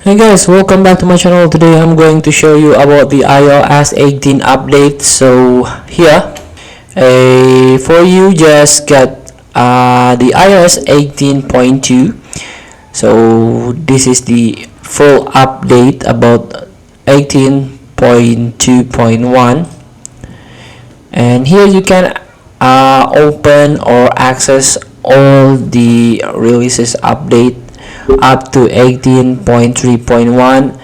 Hey guys, welcome back to my channel. Today I'm going to show you about the iOS 18 update. So here, for you just get the iOS 18.2. So this is the full update about 18.2.1, and here you can open or access all the releases update up to 18.3.1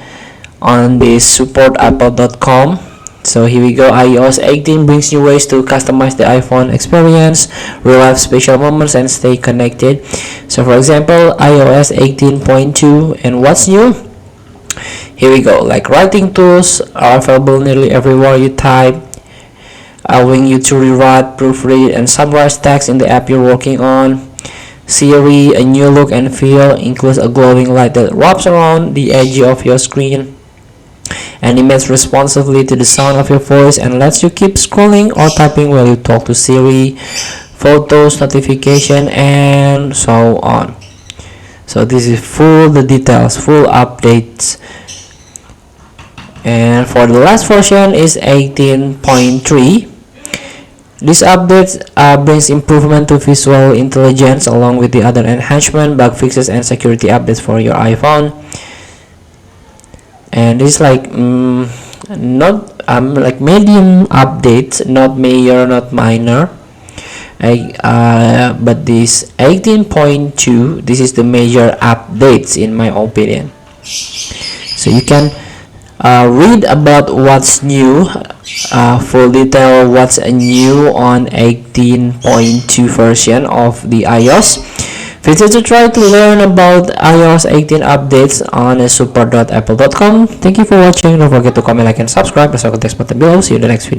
on the supportapple.com. So here we go. iOS 18 brings new ways to customize the iPhone experience, relive special moments, and stay connected. So for example, iOS 18.2, and what's new? Here we go. Like writing tools are available nearly everywhere you type, allowing you to rewrite, proofread, and summarize text in the app you're working on. Siri, a new look and feel, includes a glowing light that wraps around the edge of your screen, animates responsively to the sound of your voice, and lets you keep scrolling or typing while you talk to Siri, photos, notification, and so on. So this is full updates. And for the last version is 18.3. This update brings improvement to visual intelligence along with the other enhancement, bug fixes, and security updates for your iPhone. And it's like not like medium updates, not major, not minor. But this 18.2, this is the major updates in my opinion. So you can read about what's new, full detail what's new on 18.2 version of the iOS. Visit to try to learn about iOS 18 updates on support.apple.com. Thank you for watching. Don't forget to comment, like, and subscribe. Press the text button below. See you in the next video.